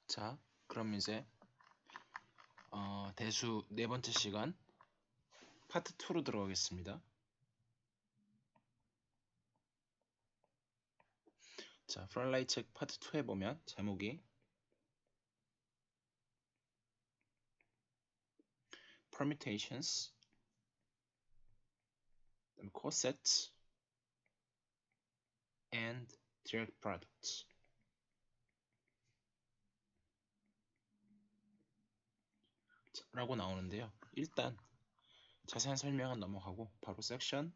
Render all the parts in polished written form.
자, 그럼 이제 대수 네 번째 시간 파트 2로 들어가겠습니다. 자, 프랄라이 책 파트 2에 보면 제목이 Permutations, Cosets, and Direct Products 라고 나오는데요. 일단 자세한 설명은 넘어가고 바로 섹션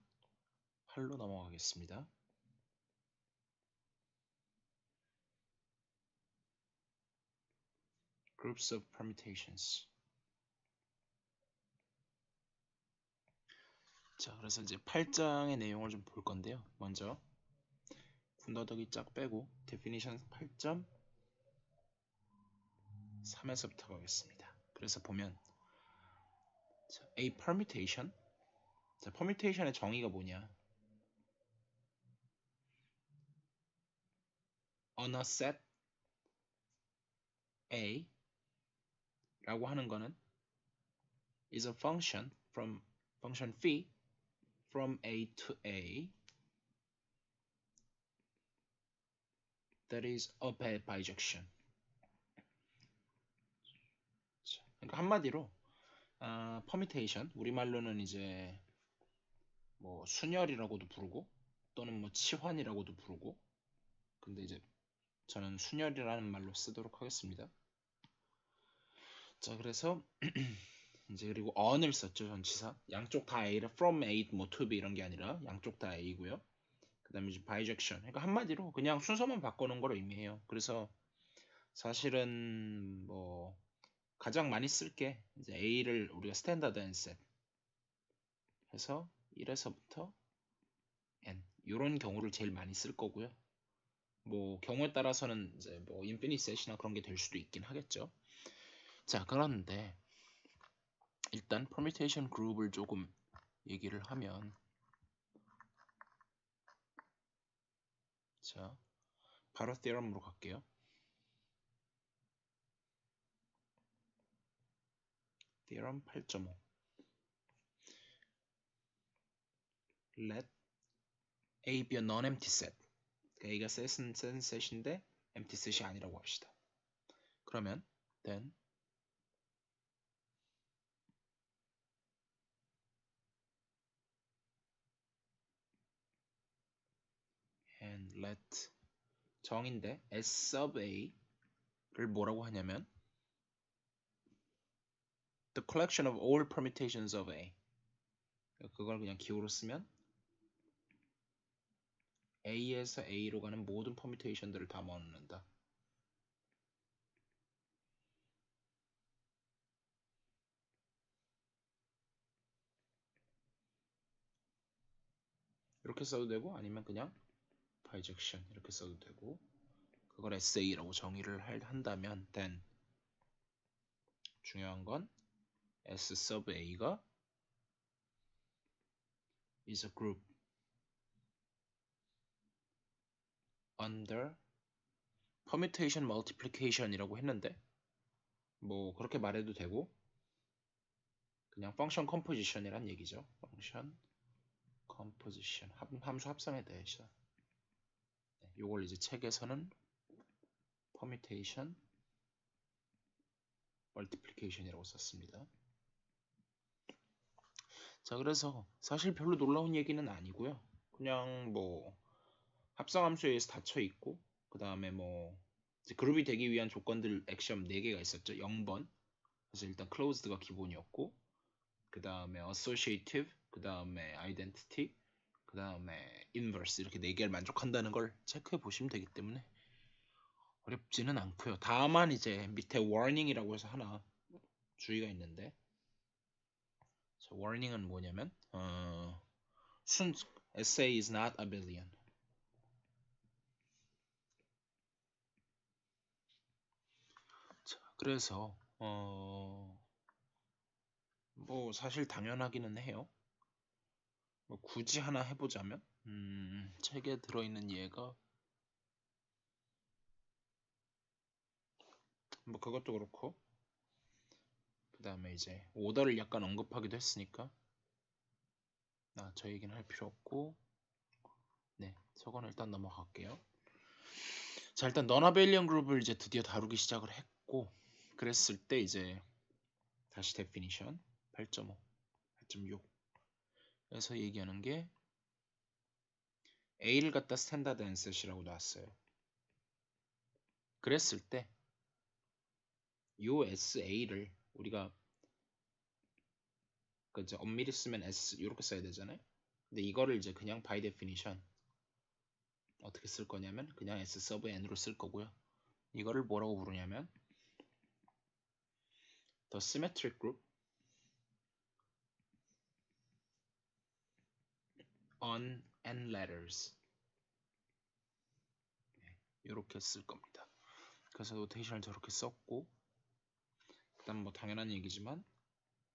8로 넘어가겠습니다. Groups of Permutations. 자, 그래서 이제 8장의 내용을 좀 볼 건데요. 먼저 군더더기 쫙 빼고 Definition 8.3에서부터 가겠습니다. 그래서 보면 자, A permutation. 자, permutation의 정의가 뭐냐? On a set A 라고 하는 거는 is a function from function phi from A to A that is a bijection. 그러니까 한마디로 permutation 우리말로는 이제 뭐 순열이라고도 부르고 또는 뭐 치환이라고도 부르고 근데 이제 저는 순열이라는 말로 쓰도록 하겠습니다. 자, 그래서 이제 그리고 on을 썼죠. 전치사. 양쪽 다 A를 from A 뭐 to B 이런 게 아니라 양쪽 다 A고요. 그 다음에 이제 bijection. 그러니까 한마디로 그냥 순서만 바꿔놓은 걸 의미해요. 그래서 사실은 뭐 가장 많이 쓸 게 이제 A를 우리가 스탠다드 앤 셋 해서 1에서부터 N 이런 경우를 제일 많이 쓸 거고요. 뭐 경우에 따라서는 이제 뭐 인피니트 셋이나 그런 게 될 수도 있긴 하겠죠. 자, 그런데 일단 permutation 그룹을 조금 얘기를 하면 자, 바로 theorem으로 갈게요. theorem 8.5 let A be a non-empty set. A가 set은 set인데 empty set이 아니라고 합시다. 그러면 then and let 정인데 S sub A를 뭐라고 하냐면 the collection of all permutations of A. 그걸 그냥 기호로 쓰면 A에서 A로 가는 모든 퍼뮤테이션들을 담아놓는다. 이렇게 써도 되고 아니면 그냥 bijection 이렇게 써도 되고 그걸 SA라고 정의를 한다면 then 중요한 건 S sub A가 is a group under permutation multiplication이라고 했는데 뭐 그렇게 말해도 되고 그냥 function composition이란 얘기죠. function composition 함수 합성에 대해서 이걸 이제 책에서는 permutation multiplication이라고 썼습니다. 자, 그래서 사실 별로 놀라운 얘기는 아니고요. 그냥 뭐 합성함수에 의해서 닫혀 있고 그 다음에 뭐 그룹이 되기 위한 조건들 액션 4개가 있었죠. 0번 그래서 일단 closed가 기본이었고 그 다음에 associative 그 다음에 identity 그 다음에 inverse 이렇게 4개를 만족한다는 걸 체크해 보시면 되기 때문에 어렵지는 않고요. 다만 이제 밑에 warning이라고 해서 하나 주의가 있는데 warning은 뭐냐면 essay is not a billion. 자, 그래서 뭐 사실 당연하기는 해요. 뭐 굳이 하나 해보자면 책에 들어있는 예가 뭐 그것도 그렇고 그 다음에 이제 오더를 약간 언급하기도 했으니까 저 얘기는 할 필요 없고 네 저거는 일단 넘어갈게요. 자 일단 넌아베일리언 그룹을 이제 드디어 다루기 시작을 했고 그랬을 때 이제 다시 데피니션 8.5, 8.6 에서 얘기하는 게 A를 갖다 스탠다드 앤셋이라고 나왔어요. 그랬을 때 요 SA를 우리가 그 이제 엄밀히 쓰면 S 이렇게 써야 되잖아요. 근데 이거를 이제 그냥 by definition 어떻게 쓸 거냐면 그냥 S sub n으로 쓸 거고요. 이거를 뭐라고 부르냐면 the symmetric group on n letters 이렇게 쓸 겁니다. 그래서 노테이션을 저렇게 썼고 그다음 뭐 당연한 얘기지만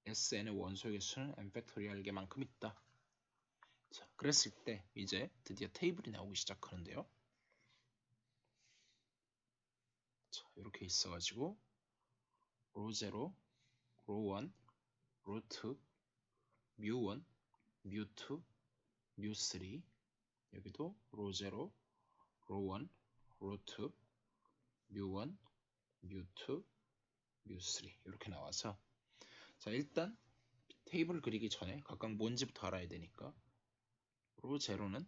SN의 원소의 개수는 n 팩토리얼 개만큼 있다. 자, 그랬을 때 이제 드디어 테이블이 나오기 시작하는데요. 자, 이렇게 있어가지고 로0, 로1, 로2, 뮤1, 뮤2, 뮤3 여기도 로0, 로1, 로2, 뮤1, 뮤2, 뮤3 이렇게 나와서 자 일단 테이블을 그리기 전에 각각 뭔지부터 알아야 되니까 로0는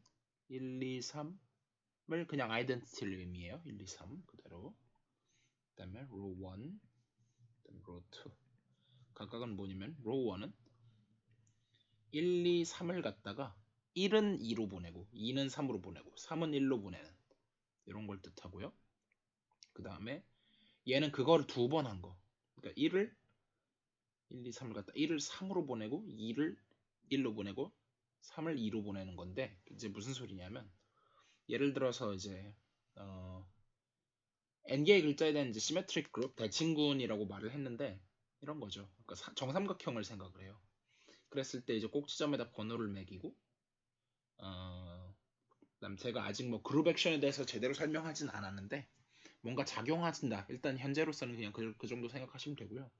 1, 2, 3을 그냥 아이덴티티를 의미해요. 1, 2, 3 그대로 그 다음에 로1, 그다음에 로2 각각은 뭐냐면 로1은 1, 2, 3을 갖다가 1은 2로 보내고 2는 3으로 보내고 3은 1로 보내는 이런 걸 뜻하고요. 그 다음에 얘는 그거를 두 번 한 거. 그러니까 1을 1, 2, 3을 갖다 1을 3으로 보내고 2를 1로 보내고 3을 2로 보내는 건데 이제 무슨 소리냐면 예를 들어서 이제 n개의 글자에 대한 이제 시메트릭 그룹 대칭군이라고 말을 했는데 이런 거죠. 그러니까 정삼각형을 생각을 해요. 그랬을 때 이제 꼭지점에다 번호를 매기고 그다음 제가 아직 뭐 그룹 액션에 대해서 제대로 설명하진 않았는데 뭔가 작용하진다. 일단 현재로서는 그냥 그 정도 생각하시면 되고요.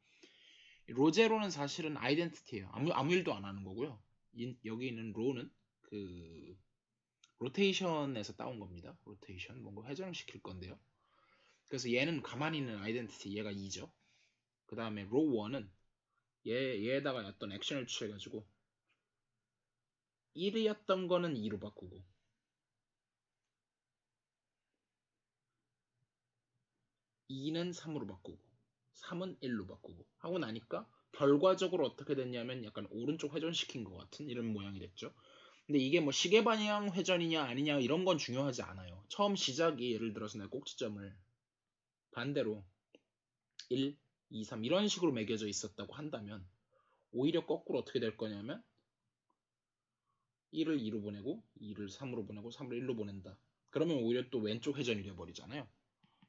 로제로는 사실은 아이덴티티예요. 아무 일도 안 하는 거고요. 여기 있는 로는 그 로테이션에서 따온 겁니다. 로테이션 뭔가 회전을 시킬 건데요. 그래서 얘는 가만히 있는 아이덴티티 얘가 2죠. 그 다음에 로1은 얘에다가 어떤 액션을 취해가지고 1이었던 거는 2로 바꾸고 2는 3으로 바꾸고 3은 1로 바꾸고 하고 나니까 결과적으로 어떻게 됐냐면 약간 오른쪽 회전시킨 것 같은 이런 모양이 됐죠. 근데 이게 뭐 시계 방향 회전이냐 아니냐 이런 건 중요하지 않아요. 처음 시작이 예를 들어서 내가 꼭지점을 반대로 1, 2, 3 이런 식으로 매겨져 있었다고 한다면 오히려 거꾸로 어떻게 될 거냐면 1을 2로 보내고 2를 3으로 보내고 3을 1로 보낸다. 그러면 오히려 또 왼쪽 회전이 돼버리잖아요.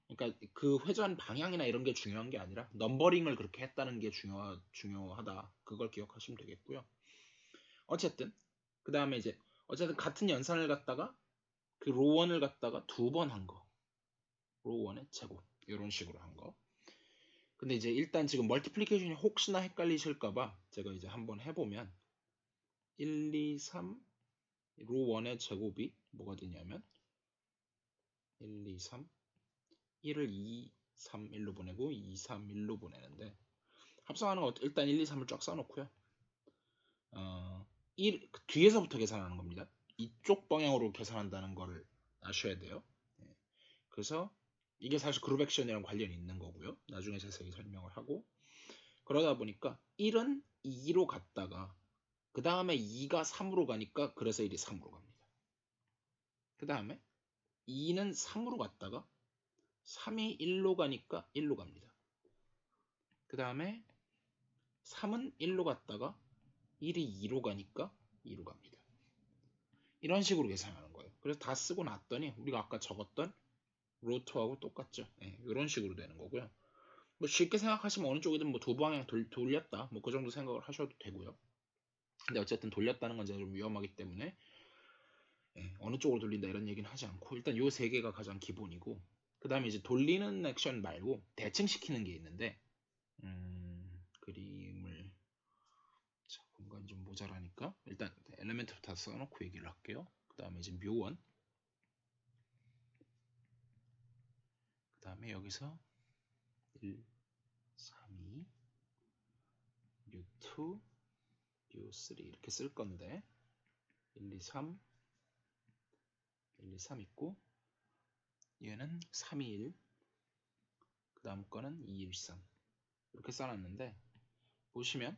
그러니까 그 회전 방향이나 이런 게 중요한 게 아니라 넘버링을 그렇게 했다는 게 중요하다. 그걸 기억하시면 되겠고요. 어쨌든 그 다음에 이제 어쨌든 같은 연산을 갖다가 그 로1을 갖다가 두 번 한 거. 로1의 제곱 이런 식으로 한 거. 근데 이제 일단 지금 멀티플리케이션이 혹시나 헷갈리실까봐 제가 이제 한번 해보면 1, 2, 3 로1의 제곱이 뭐가 되냐면 1, 2, 3 1을 2, 3, 1로 보내고 2, 3, 1로 보내는데 합성하는 거 일단 1, 2, 3을 쫙 써놓고요. 뒤에서부터 계산하는 겁니다. 이쪽 방향으로 계산한다는 걸 아셔야 돼요. 그래서 이게 사실 그룹 액션이랑 관련이 있는 거고요. 나중에 자세히 설명을 하고 그러다 보니까 1은 2로 갔다가 그 다음에 2가 3으로 가니까 그래서 1이 3으로 갑니다. 그 다음에 2는 3으로 갔다가 3이 1로 가니까 1로 갑니다. 그 다음에 3은 1로 갔다가 1이 2로 가니까 2로 갑니다. 이런 식으로 계산하는 거예요. 그래서 다 쓰고 났더니 우리가 아까 적었던 로2하고 똑같죠. 네, 이런 식으로 되는 거고요. 뭐 쉽게 생각하시면 어느 쪽이든 뭐 두 방향 돌렸다 뭐 그 정도 생각을 하셔도 되고요. 근데 어쨌든 돌렸다는 건 좀 위험하기 때문에 어느 쪽으로 돌린다 이런 얘기는 하지 않고 일단 요 세 개가 가장 기본이고 그 다음에 이제 돌리는 액션 말고 대칭시키는 게 있는데 그림을 자, 공간이 좀 모자라니까 일단 엘리멘트부터 써놓고 얘기를 할게요. 그 다음에 이제 뮤1 그 다음에 여기서 1, 3, 2 뮤2 뮤3 이렇게 쓸 건데 1, 2, 3 1, 2, 3 있고 얘는 3, 2, 1 그 다음 거는 2, 1, 3 이렇게 써놨는데 보시면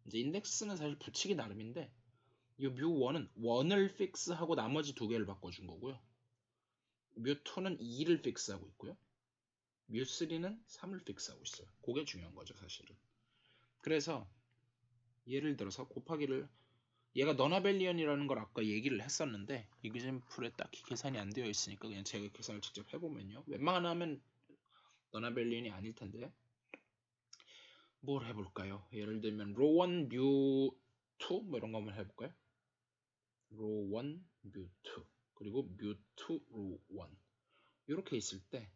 이제 인덱스는 사실 붙이기 나름인데 이 뮤1은 1을 픽스하고 나머지 두 개를 바꿔준 거고요. 뮤2는 2를 픽스하고 있고요. 뮤3는 3을 픽스하고 있어요. 그게 중요한 거죠, 사실은. 그래서 예를 들어서 곱하기를 얘가 너나벨리언이라는 걸 아까 얘기를 했었는데 이그젠플에 딱히 계산이 안 되어 있으니까 그냥 제가 계산을 직접 해보면요. 웬만하면 너나벨리언이 아닐 텐데 뭘 해볼까요? 예를 들면 로1 뮤2 뭐 이런 거 한번 해볼까요? 로1 뮤2 그리고 뮤2 로1 이렇게 있을 때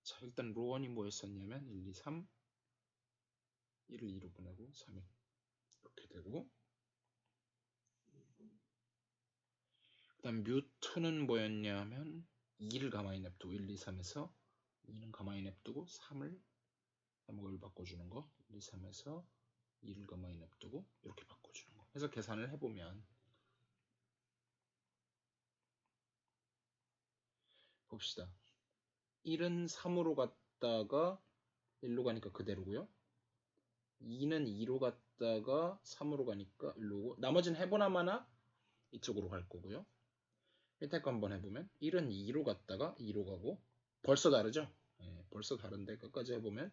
자, 일단 로1이 뭐였었냐면 1, 2, 3 1을 2로 보내고 3이 이렇게 되고 그 다음 뮤2는 뭐였냐면 2를 가만히 냅두고 1, 2, 3에서 2는 가만히 냅두고 3을 해먹을 바꿔주는 거 1, 2, 3에서 2를 가만히 냅두고 이렇게 바꿔주는 거 해서 계산을 해보면 봅시다. 1은 3으로 갔다가 1로 가니까 그대로고요. 2는 2로 갔다가 3으로 가니까 1로고 나머지는 해보나마나 이쪽으로 갈 거고요. 1택 한번 해보면 1은 2로 갔다가 2로 가고 벌써 다르죠? 네, 벌써 다른데 끝까지 해보면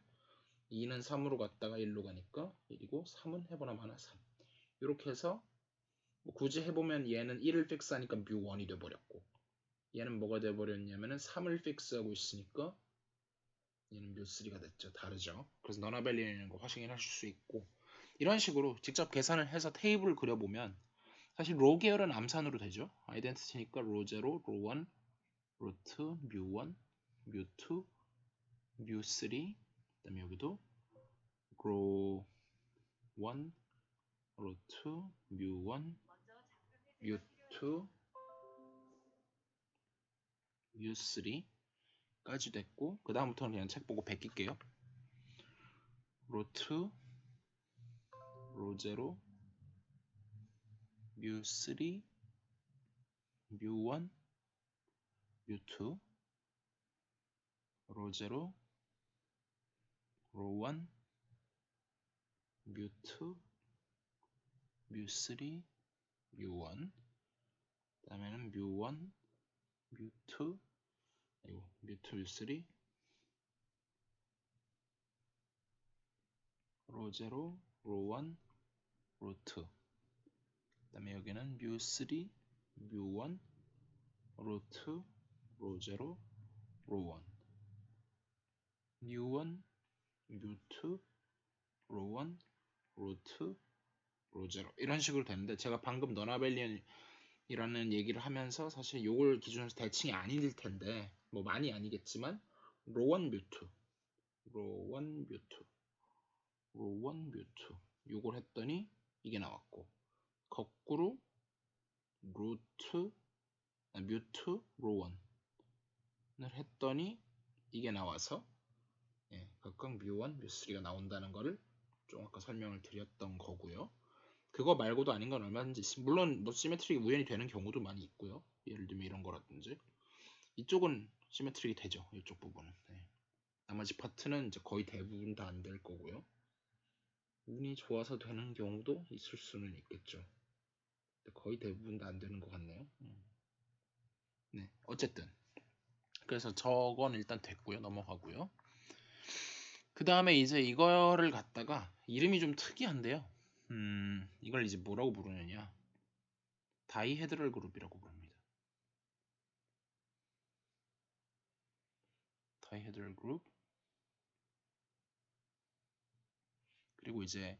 2는 3으로 갔다가 1로 가니까 1이고 3은 해보나마나 3 이렇게 해서 뭐 굳이 해보면 얘는 1을 픽스하니까 뮤1이 돼버렸고 얘는 뭐가 돼버렸냐면은 3을 픽스하고 있으니까 얘는 뮤3가 됐죠. 다르죠. 그래서 너나벨리는 거 확인하실 수 있고 이런 식으로 직접 계산을 해서 테이블을 그려보면 사실 로 계열은 암산으로 되죠. 아이덴티티니까 로0, 로1, 로2, 뮤1, 뮤2, 뮤3 그다음에 여기도 로1, 로2, 뮤1, 뮤2, 뮤3까지 됐고 그 다음부터는 그냥 책 보고 베낄게요. 로2, 로0, 뮤3, 뮤1, 뮤2, 로0, 로1, 뮤2, 뮤3, 뮤1 그 다음에는 뮤1, 뮤2 그리고 뮤2, 뮤3 로0, 로1, 로2 그 다음에 여기는 뮤3, 뮤1, 로2, 로0, 로1 뮤1, 뮤2, 로1, 로2, 로0 이런 식으로 되는데 제가 방금 너나벨리언이라는 얘기를 하면서 사실 요걸 기준으로 대칭이 아닐 텐데 뭐 많이 아니겠지만 로1, 뮤2 로1, 뮤2 로1, 뮤2 요걸 했더니 이게 나왔고 거꾸로 루트 뮤2 로1을 했더니 이게 나와서 각각 뮤1, 뮤3가 나온다는 거를 좀 아까 설명을 드렸던 거고요. 그거 말고도 아닌 건 얼마든지 물론 뭐 시메트릭이 우연히 되는 경우도 많이 있고요. 예를 들면 이런 거라든지 이쪽은 시메트릭이 되죠. 이쪽 부분은 나머지 파트는 이제 거의 대부분 다 안 될 거고요. 운이 좋아서 되는 경우도 있을 수는 있겠죠. 거의 대부분 다 안 되는 것 같네요. 네, 어쨌든 그래서 저건 일단 됐고요. 넘어가고요. 그 다음에 이제 이거를 갖다가 이름이 좀 특이한데요. 이걸 이제 뭐라고 부르느냐? 다이헤드럴 그룹이라고 부릅니다. 다이헤드럴 그룹. 그리고 이제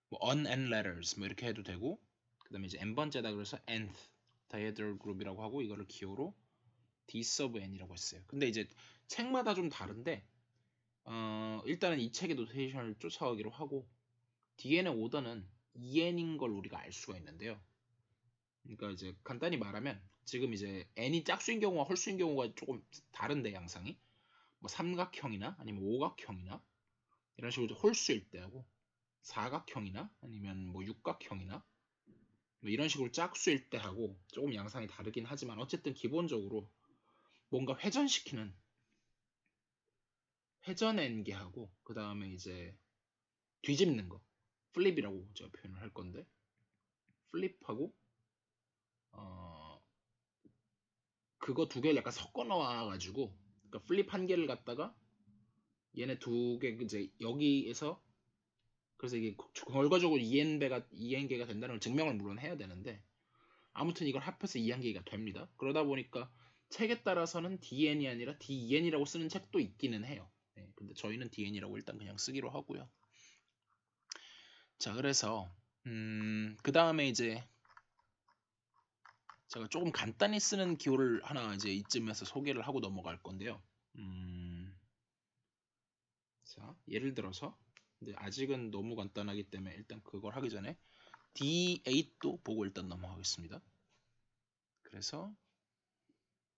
뭐 unend letters 뭐 이렇게 해도 되고, 그 다음에 이제 n번째다 그래서 nth 다이헤드럴 그룹이라고 하고 이거를 기호로 D sub n이라고 했어요. 근데 이제 책마다 좀 다른데 일단은 이 책의 노테이션을 쫓아가기로 하고 DN의 오더는 EN인 걸 우리가 알 수가 있는데요. 그러니까 이제 간단히 말하면 지금 이제 n이 짝수인 경우와 홀수인 경우가 조금 다른데 양상이 뭐 삼각형이나 아니면 오각형이나 이런 식으로 홀수일 때하고 사각형이나 아니면 뭐 육각형이나 뭐 이런 식으로 짝수일 때하고 조금 양상이 다르긴 하지만 어쨌든 기본적으로 뭔가 회전시키는 회전 엔계하고 그 다음에 이제 뒤집는 거 플립이라고 제가 표현을 할 건데 플립하고 어 그거 두 개를 약간 섞어 놓아 가지고 그러니까 플립 한 개를 갖다가 얘네 두 개 이제 여기에서 그래서 이게 결과적으로 2n개가 된다는 걸 증명을 물론 해야 되는데 아무튼 이걸 합해서 2한개가 됩니다. 그러다 보니까 책에 따라서는 DN이 아니라 DEN이라고 쓰는 책도 있기는 해요. 네, 근데 저희는 DN이라고 일단 그냥 쓰기로 하고요. 자, 그래서 그 다음에 이제 제가 조금 간단히 쓰는 기호를 하나 이제 이쯤에서 소개를 하고 넘어갈 건데요. 자, 예를 들어서 근데 아직은 너무 간단하기 때문에 일단 그걸 하기 전에 D8도 보고 일단 넘어가겠습니다. 그래서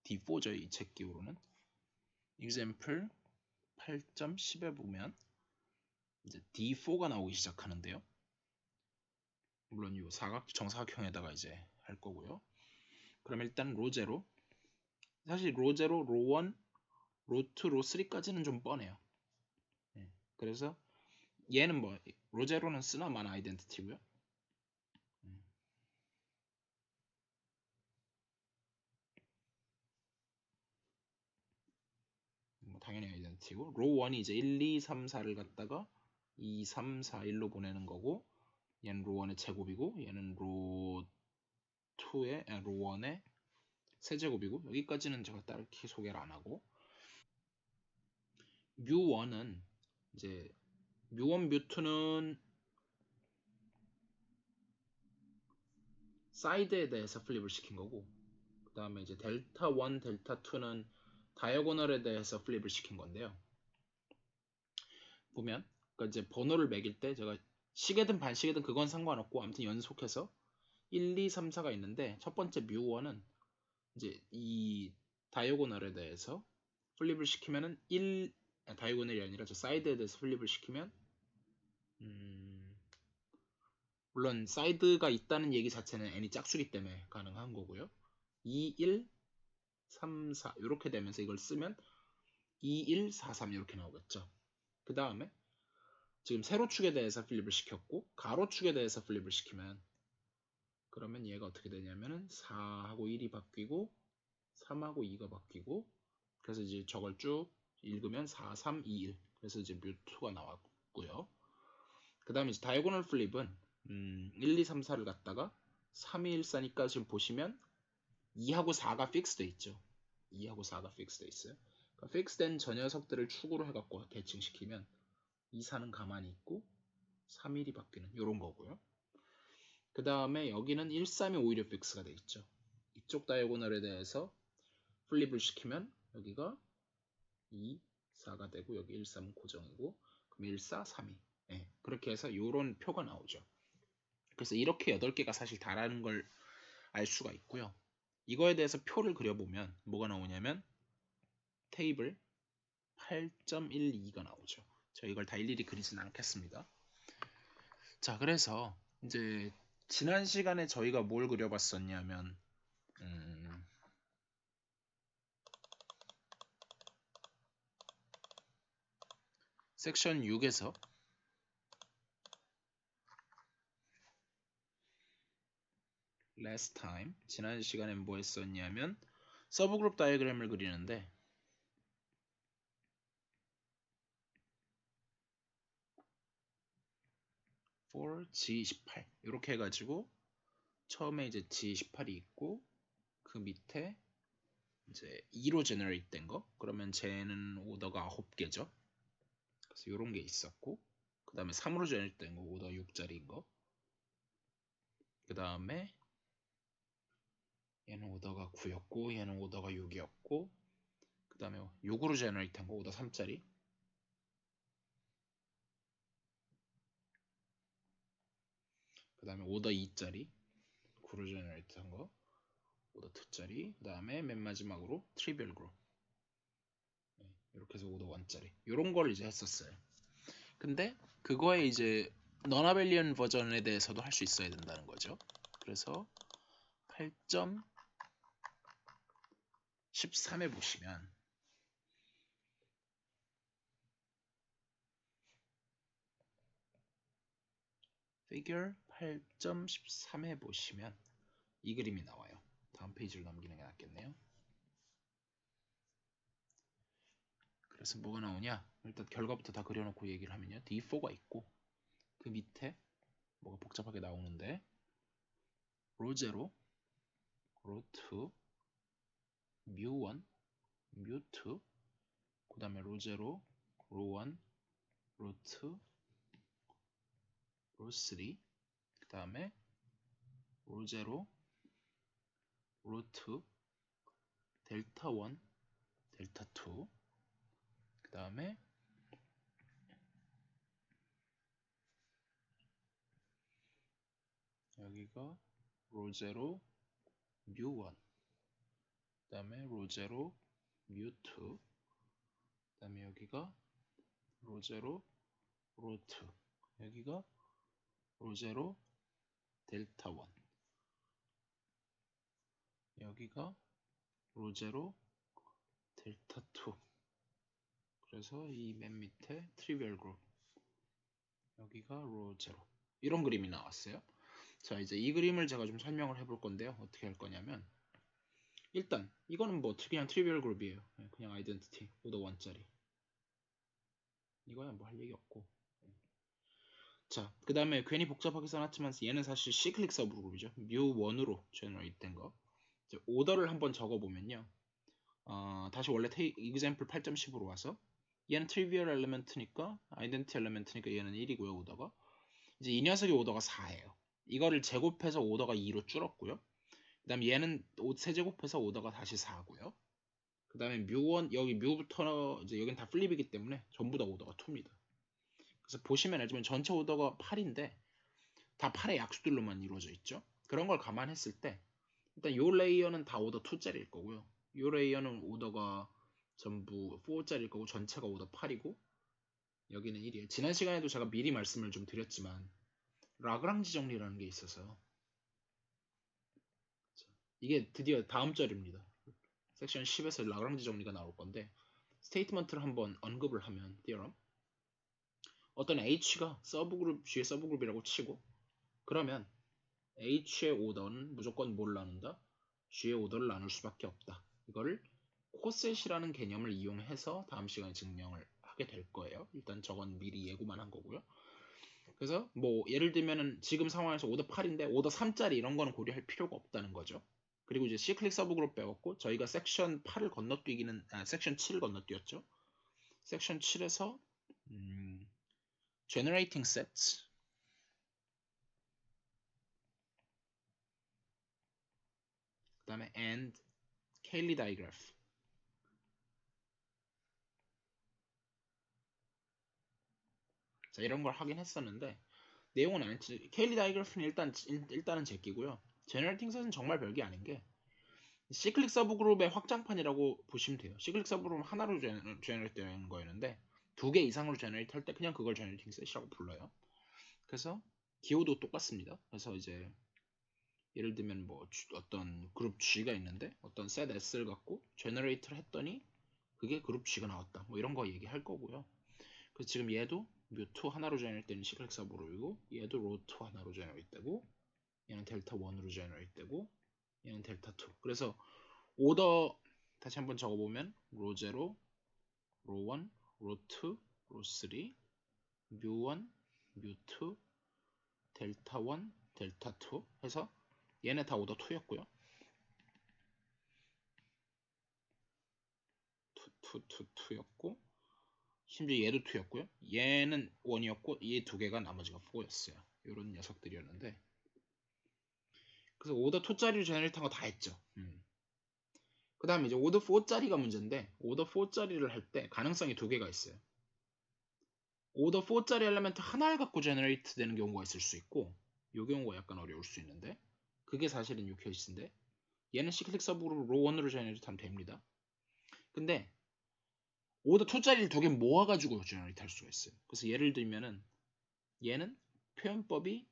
D4죠, 이 책 기호로는. example 8.10에 보면 이제 D4가 나오기 시작하는데요. 물론 이 정사각형에다가 이제 할 거고요. 그럼 일단 로0 사실 로0 로1 로2 로3까지는 좀 뻔해요. 네. 그래서 얘는 뭐 로0는 쓰나 마나 아이덴티티고요. 뭐 당연히 아이덴티티고 로1이 이제 1, 2, 3, 4를 갖다가 2, 3, 4, 1로 보내는 거고 얘는 로1의 제곱이고 얘는 로1의 세제곱이고 여기까지는 제가 딱히 소개를 안 하고 뮤1은 이제 뮤1, 뮤2는 사이드에 대해서 플립을 시킨 거고 그 다음에 이제 델타 1, 델타 2는 다이어고널에 대해서 플립을 시킨 건데요. 보면 그러니까 이제 번호를 매길 때 제가 시계든 반시계든 그건 상관없고 아무튼 연속해서 1, 2, 3, 4가 있는데 첫 번째 뮤1은 이제 이 다이어고널에 대해서 플립을 시키면은 다이어고널이 아니라 저 사이드에 대해서 플립을 시키면 물론 사이드가 있다는 얘기 자체는 n이 짝수기 때문에 가능한 거고요. 2, 1, 3, 4 이렇게 되면서 이걸 쓰면 2, 1, 4, 3 이렇게 나오겠죠. 그 다음에 지금 세로축에 대해서 플립을 시켰고 가로축에 대해서 플립을 시키면 그러면 얘가 어떻게 되냐면은 4하고 1이 바뀌고 3하고 2가 바뀌고 그래서 이제 저걸 쭉 읽으면 4, 3, 2, 1 그래서 이제 뮤2가 나왔고요. 그 다음에 이제 다이고널 플립은 1, 2, 3, 4를 갖다가 3, 2, 1, 4니까 지금 보시면 2하고 4가 픽스돼 있죠. 2하고 4가 픽스돼 있어요. 그러니까 픽스된 저 녀석들을 축으로 해갖고 대칭시키면 2, 4는 가만히 있고 3, 1이 바뀌는 이런 거고요. 그 다음에 여기는 1, 3이 오히려 픽스가 돼 있죠. 이쪽 다이고널에 대해서 플립을 시키면 여기가 2, 4가 되고 여기 1, 3은 고정이고 그럼 1, 4, 3, 2 네, 그렇게 해서 이런 표가 나오죠. 그래서 이렇게 8개가 사실 다라는 걸 알 수가 있고요. 이거에 대해서 표를 그려보면 뭐가 나오냐면 테이블 8.12가 나오죠. 저 이걸 다 일일이 그리진 않겠습니다. 자, 그래서 이제 지난 시간에 저희가 뭘 그려봤었냐면 섹션 6에서 last time 지난 시간에 뭐 했었냐면 서브그룹 다이어그램을 그리는데 for G18 이렇게 해가지고 처음에 이제 G18이 있고 그 밑에 이제 2로 제너레이트 된 거 그러면 쟤는 오더가 9개죠. 그래서 이런 게 있었고 그 다음에 3으로 제너레이트 된 거 오더 6짜리인 거 그 다음에 얘는 오더가 9였고 얘는 오더가 6이었고 그 다음에 6으로 제너레이트 한거 오더 3짜리 그 다음에 오더 2짜리 9로 제너레이트 한거 오더 2짜리 그 다음에 맨 마지막으로 트리비얼 그룹 이렇게 해서 오더 1짜리 이런 걸 이제 했었어요. 근데 그거에 이제 너나벨리언 버전에 대해서도 할 수 있어야 된다는 거죠. 그래서 8.13에 보시면 figure 8.13에 보시면 이 그림이 나와요. 다음 페이지를 넘기는 게 낫겠네요. 그래서 뭐가 나오냐? 일단 결과부터 다 그려놓고 얘기를 하면요. D4가 있고 그 밑에 뭐가 복잡하게 나오는데 로0, 로2, 뮤1, 뮤2 그 다음에 로0, 로1, 로2, 로3 그 다음에 로0, 로2, 델타1, 델타2 그 다음에 여기가 로0, 뮤1 그 다음에 로0, 뮤2 그 다음에 여기가 로0, 로2 여기가 로0, 델타1 여기가 로0, 델타2 그래서 이 맨 밑에 트리비얼 그룹 여기가 로0 이런 그림이 나왔어요. 자 이제 이 그림을 제가 좀 설명을 해볼 건데요. 어떻게 할 거냐면 일단 이거는 뭐 그냥 트리비얼 그룹이에요. 그냥 아이덴티티 오더 1짜리 이거야 뭐 할 얘기 없고 자 그 다음에 괜히 복잡하게 써놨지만 얘는 사실 시클릭 서브그룹이죠. 뮤1으로 제너레이트 된 거. 이제 오더를 한번 적어보면요. 다시 원래 example 8.10으로 와서 얘는 trivial element니까 identity element니까 얘는 1이고요 오더가 이제 이 녀석의 오더가 4예요. 이거를 제곱해서 오더가 2로 줄었고요. 그 다음에 얘는 세제곱해서 오더가 다시 4고요. 그 다음에 뮤1 여기 뮤부터 이제 여긴 다 플립이기 때문에 전부 다 오더가 2입니다. 그래서 보시면 알지만 전체 오더가 8인데 다 8의 약수들로만 이루어져 있죠. 그런 걸 감안했을 때 일단 요 레이어는 다 오더 2짜리일 거고요. 요 레이어는 오더가 전부 4짜리일 거고 전체가 오더 8이고 여기는 1이에요. 지난 시간에도 제가 미리 말씀을 좀 드렸지만 라그랑지 정리라는 게 있어서 이게 드디어 다음 절입니다. 섹션 10에서 라그랑지 정리가 나올 건데 스테이트먼트를 한번 언급을 하면 theorem 어떤 H가 서브그룹 G의 서브그룹이라고 치고 그러면 H의 오더는 무조건 뭘 나눈다? G의 오더를 나눌 수밖에 없다. 이거를 코셋이라는 개념을 이용해서 다음 시간에 증명을 하게 될 거예요. 일단 저건 미리 예고만 한 거고요. 그래서 뭐 예를 들면은 지금 상황에서 오더 8인데 오더 3짜리 이런 거는 고려할 필요가 없다는 거죠. 그리고 이제 C클릭 서브그룹 빼왔고 저희가 섹션 8을 건너뛰기는 섹션 7을 건너뛰었죠. 섹션 7에서 generating sets 그 다음에 and Cayley digraph 자 이런 걸 하긴 했었는데 내용은 안 했지. 케일리 다이그래프는 일단은 제끼고요. 제너레이팅 셋은 정말 별게 아닌 게 시클릭 서브그룹의 확장판이라고 보시면 돼요. 시클릭 서브그룹은 하나로 제너레이트 되는 거였는데 두 개 이상으로 제너레이트 할 때 그냥 그걸 제너레이팅 셋이라고 불러요. 그래서 기호도 똑같습니다. 그래서 이제 예를 들면 뭐 어떤 그룹 G가 있는데 어떤 셋 S를 갖고 제너레이트를 했더니 그게 그룹 G가 나왔다. 뭐 이런 거 얘기할 거고요. 그래서 지금 얘도 뮤2 하나로 제너레이트 되는 시클릭 서브그룹이고 얘도 로2 하나로 제너레이트 되고 얘는 델타 1으로 제너레이트 되고 얘는 델타 2 그래서 오더 다시 한번 적어보면 로0, 로1, 로2, 로3, 뮤1, 뮤2, 델타 1, 델타 2 해서 얘네 다 오더 2였고요 2였고 심지어 얘도 2였고요 얘는 1이었고 이 두 개가 나머지가 4였어요 이런 녀석들이었는데 그래서 오더 2짜리로 제너레이트한 거 다 했죠. 그 다음에 이제 오더 4짜리가 문제인데 오더 4짜리를 할 때 가능성이 두 개가 있어요. 오더 4짜리 엘리멘트 하나를 갖고 제너레이트 되는 경우가 있을 수 있고 이 경우가 약간 어려울 수 있는데 그게 사실은 6케이스인데 얘는 시클릭 서브로 로 1으로 제너레이트 하면 됩니다. 근데 오더 2짜리를 두 개 모아가지고 제너레이트 할 수가 있어요. 그래서 예를 들면은 얘는 표현법이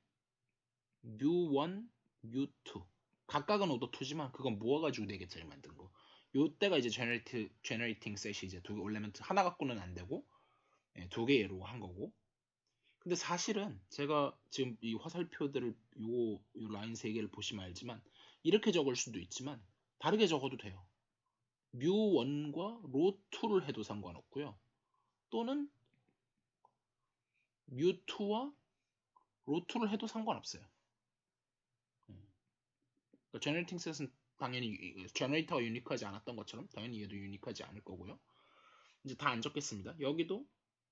mu1, mu2 각각은 오더 2지만 그건 모아가지고 4개짜리 만든 거. 요때가 이제 제너레이팅 셋이 이제 두 개 엘리멘트 하나 갖고는 안 되고 두 개로 한 거고. 근데 사실은 제가 지금 이 화살표들을 요 라인 세 개를 보시면 알지만 이렇게 적을 수도 있지만 다르게 적어도 돼요. mu1과 로2를 해도 상관없고요. 또는 mu2와 로2를 해도 상관없어요. 그러니까 제너레이팅 셋은 당연히 제너레이터가 유니크하지 않았던 것처럼 당연히 얘도 유니크하지 않을 거고요. 이제 다 안 적겠습니다. 여기도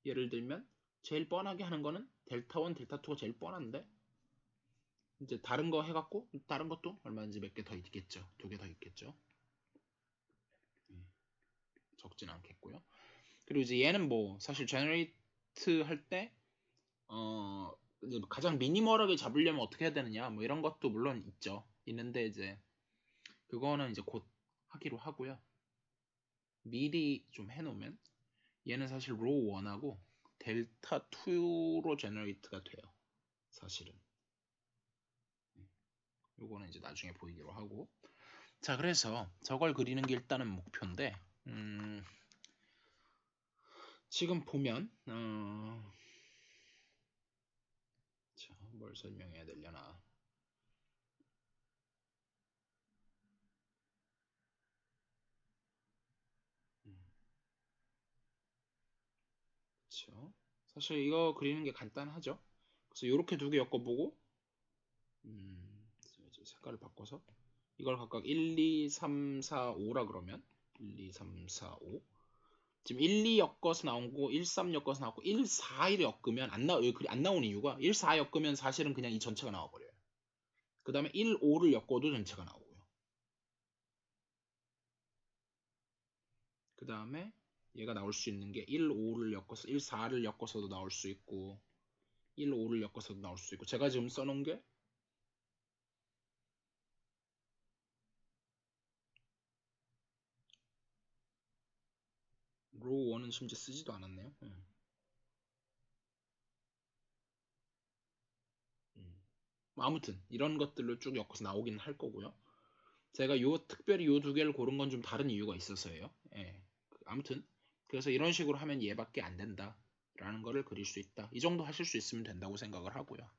예를 들면 제일 뻔하게 하는 거는 델타 1, 델타 2가 제일 뻔한데 이제 다른 거 해갖고 다른 것도 얼마든지 몇 개 더 있겠죠. 두 개 더 있겠죠. 적진 않겠고요. 그리고 이제 얘는 뭐 사실 제너레이트 할 때 이제 가장 미니멀하게 잡으려면 어떻게 해야 되느냐 뭐 이런 것도 물론 있는데 이제 그거는 이제 곧 하기로 하고요. 미리 좀 해놓으면 얘는 사실 로 1하고 델타 2로 제너레이트가 돼요. 사실은 요거는 이제 나중에 보이기로 하고. 자, 그래서 저걸 그리는 게 일단은 목표인데 지금 보면 자, 뭘 설명해야 되려나. 그렇죠. 사실 이거 그리는 게 간단하죠. 그래서 이렇게 두 개 엮어보고 색깔을 바꿔서 이걸 각각 1, 2, 3, 4, 5라 그러면 1, 2, 3, 4, 5 지금 1, 2 엮어서 나온 거 1, 3 엮어서 나왔고 1, 4, 1 엮으면 안 나오는 이유가 1, 4 엮으면 사실은 그냥 이 전체가 나와버려요. 그 다음에 1, 5를 엮어도 전체가 나오고요. 그 다음에 얘가 나올 수 있는 게 1, 5를 엮어서 1, 4를 엮어서도 나올 수 있고 1, 5를 엮어서도 나올 수 있고 제가 지금 써놓은 게 로우 1은 심지어 쓰지도 않았네요. 아무튼 이런 것들로 쭉 엮어서 나오긴 할 거고요. 제가 특별히 요 두 개를 고른 건 좀 다른 이유가 있어서예요. 예. 아무튼 그래서 이런 식으로 하면 얘밖에 안 된다 라는 거를 그릴 수 있다. 이 정도 하실 수 있으면 된다고 생각을 하고요.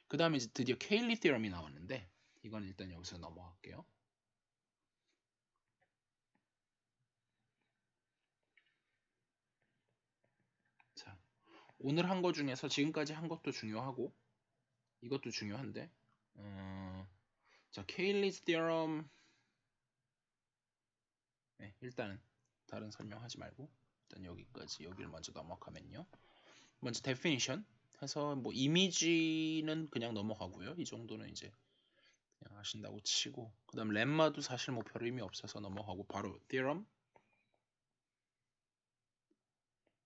그 다음에 이제 드디어 케일리 티어럼이 나왔는데 이건 일단 여기서 넘어갈게요. 자, 오늘 한 거 중에서 지금까지 한 것도 중요하고 이것도 중요한데 자, 케일리스 티어럼 네, 일단은 다른 설명하지 말고 일단 여기를 먼저 넘어가면요. 먼저 definition 해서 뭐 이미지는 그냥 넘어가고요. 이 정도는 이제 그냥 하신다고 치고 그다음 렘마도 사실 뭐 별 의미 없어서 넘어가고 바로 theorem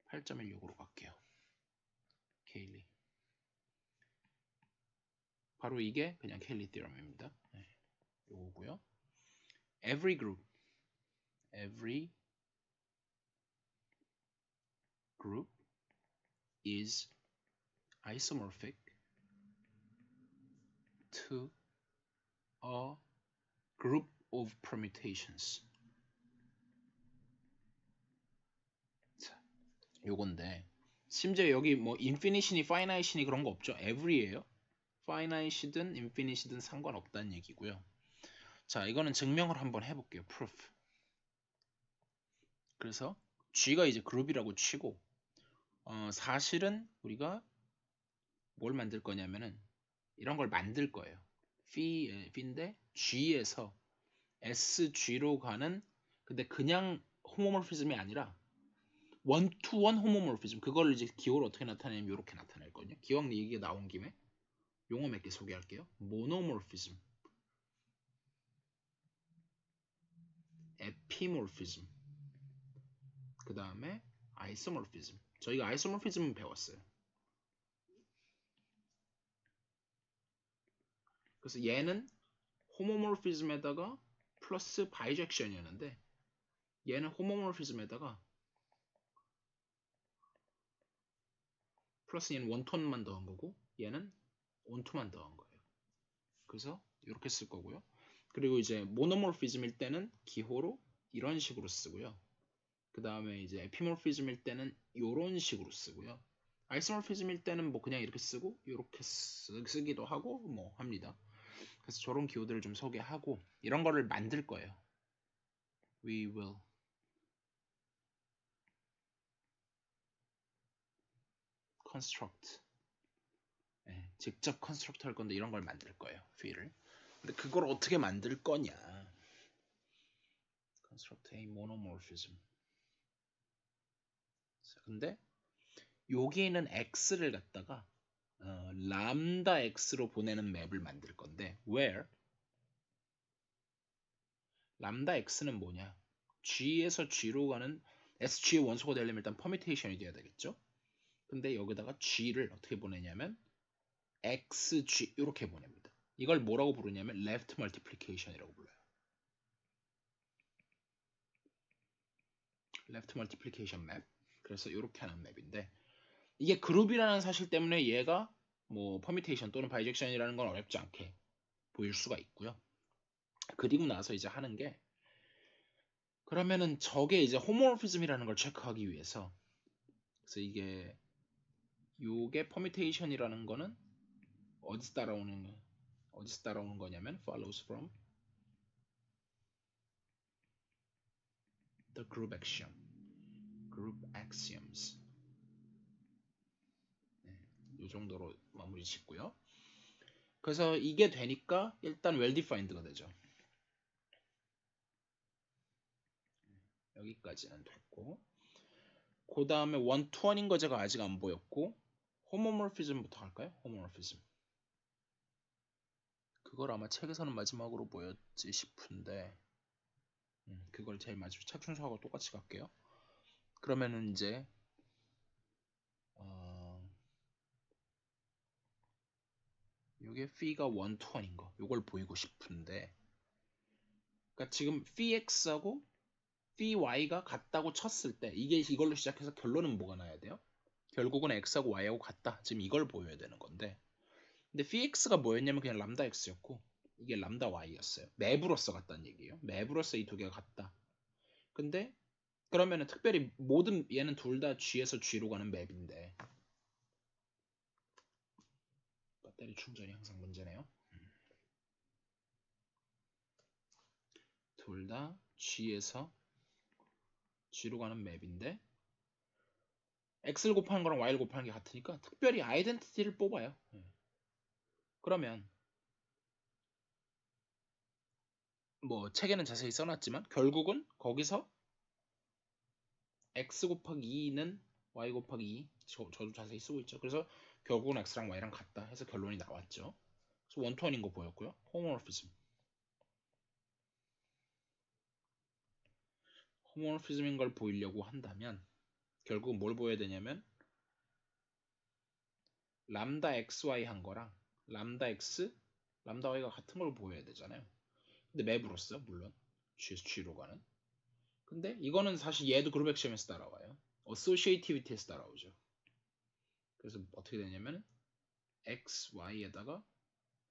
8.16으로 갈게요. 케일리 바로 이게 그냥 케일리 theorem입니다. 네, 요거고요. every group is isomorphic to a group of permutations. 자, 요건데 심지어 여기 뭐 infinite이니 finite이니 그런 거 없죠. every예요. finite이든 infinite이든 상관없다는 얘기고요. 자, 이거는 증명을 한번 해볼게요. proof. 그래서 G가 이제 그룹이라고 치고 사실은 우리가 뭘 만들 거냐면은 이런 걸 만들 거예요. P인데 G에서 SG로 가는 근데 그냥 호모모피즘이 아니라 원투원 호모모피즘 그걸 이제 기호를 어떻게 나타내냐면 이렇게 나타낼 거든요. 기왕 얘기가 나온 김에 용어 몇 개 소개할게요. 모노모피즘 에피모르피즘, 그 다음에 아이소모르피즘. 저희가 아이소모르피즘은 배웠어요. 그래서 얘는 호모모르피즘에다가 플러스 바이젝션이었는데 얘는 호모모르피즘에다가 플러스 얘는 원톤만 더한 거고 얘는 온투만 더한 거예요. 그래서 이렇게 쓸 거고요. 그리고 이제 모노모르피즘일 때는 기호로 이런 식으로 쓰고요. 그 다음에 이제 에피모르피즘일 때는 이런 식으로 쓰고요. 아이소모르피즘일 때는 뭐 그냥 이렇게 쓰고 이렇게 쓰기도 하고 뭐 합니다. 그래서 저런 기호들을 좀 소개하고 이런 거를 만들 거예요. We will construct. 네, 직접 construct 할 건데 이런 걸 만들 거예요. fill을. 근데 그걸 어떻게 만들 거냐? construct a monomorphism. 근데 여기에는 x를 갖다가 람다 x로 보내는 맵을 만들 건데 where 람다 x는 뭐냐? g에서 g로 가는 sg의 원소가 되려면 일단 퍼미테이션이 돼야 되겠죠? 근데 여기다가 g를 어떻게 보내냐면 xg 이렇게 보냅니다. 이걸 뭐라고 부르냐면 left multiplication이라고 불러요. left multiplication map. 그래서 이렇게 하는 맵인데 이게 그룹이라는 사실 때문에 얘가 뭐 퍼미테이션 또는 바이젝션이라는 건 어렵지 않게 보일 수가 있고요. 그리고 나서 이제 하는 게 그러면은 저게 이제 호모모피즘이라는 걸 체크하기 위해서 그래서 이게 요게 퍼미테이션이라는 거는 어디서 따라오는 거냐면 follows from the group axioms. 네, 이 정도로 마무리 짓고요. 그래서 이게 되니까 일단 well defined가 되죠. 여기까지는 됐고 그 다음에 원투원인 거 제가 아직 안 보였고 호모모피즘부터 할까요? 호모모피즘 그걸 아마 책에서는 마지막으로 보였지 싶은데 그걸 제일 마지막 책 순서하고 똑같이 갈게요. 그러면은 이제 이게 phi가 원투원인 거 이걸 보이고 싶은데 그러니까 지금 phi x하고 phi y가 같다고 쳤을 때 이게 이걸로 시작해서 결론은 뭐가 나야 돼요? 결국은 x하고 y하고 같다. 지금 이걸 보여야 되는 건데 근데 phi x가 뭐였냐면 그냥 람다 x였고 이게 람다 y였어요. 맵으로서 같다는 얘기예요. 맵으로서 이 두 개가 같다. 근데 그러면은 특별히 모든 얘는 둘 다 G에서 G로 가는 맵인데 배터리 충전이 항상 문제네요. 둘 다 G에서 G로 가는 맵인데 X를 곱하는 거랑 Y를 곱하는 게 같으니까 특별히 아이덴티티를 뽑아요. 그러면 뭐 책에는 자세히 써놨지만 결국은 거기서 X 곱하기 2는 Y 곱하기 2 저도 자세히 쓰고 있죠. 그래서 결국은 X랑 Y랑 같다 해서 결론이 나왔죠. 그래서 원투원인 거 보였고요. 호모모피즘 호모모피즘인 걸 보이려고 한다면 결국 뭘 보여야 되냐면 람다 xy 한 거랑 람다 x, 람다 y가 같은 걸 보여야 되잖아요. 근데 맵으로서 물론 G에서 G로 가는. 근데 이거는 사실 얘도 그룹 액션에서 따라와요. 어소시에이티비티에서 따라오죠. 그래서 어떻게 되냐면 x, y에다가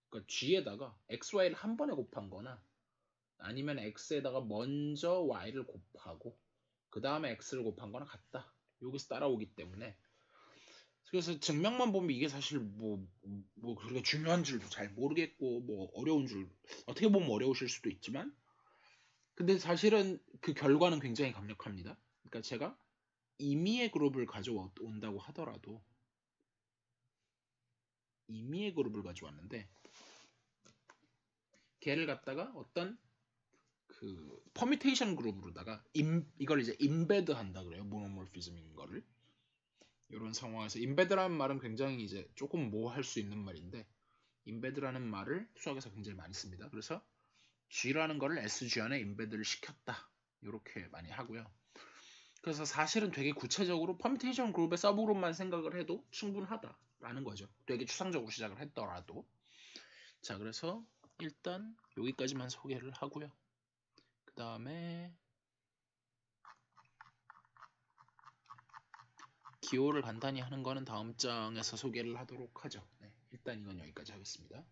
그러니까 G에다가 x, y를 한 번에 곱한 거나 아니면 x에다가 먼저 y를 곱하고 그 다음에 x를 곱한 거나 같다. 여기서 따라오기 때문에 그래서 증명만 보면 이게 사실 뭐 그렇게 중요한 줄도 잘 모르겠고 뭐 어려운 줄 어떻게 보면 어려우실 수도 있지만 근데 사실은 그 결과는 굉장히 강력합니다. 그러니까 제가 임의의 그룹을 가져온다고 하더라도 임의의 그룹을 가져왔는데 걔를 갖다가 어떤 그 퍼미테이션 그룹으로다가 이걸 이제 임베드 한다 그래요. 모노모피즘인 거를 이런 상황에서 임베드라는 말은 굉장히 이제 조금 모호할 수 있는 말인데 임베드라는 말을 수학에서 굉장히 많이 씁니다. 그래서 G라는 거를 SG 안에 임베드를 시켰다. 이렇게 많이 하고요. 그래서 사실은 되게 구체적으로 퍼뮤테이션 그룹의 서브그룹만 생각을 해도 충분하다라는 거죠. 되게 추상적으로 시작을 했더라도. 자, 그래서 일단 여기까지만 소개를 하고요. 그 다음에 기호를 간단히 하는 거는 다음 장에서 소개를 하도록 하죠. 네, 일단 이건 여기까지 하겠습니다.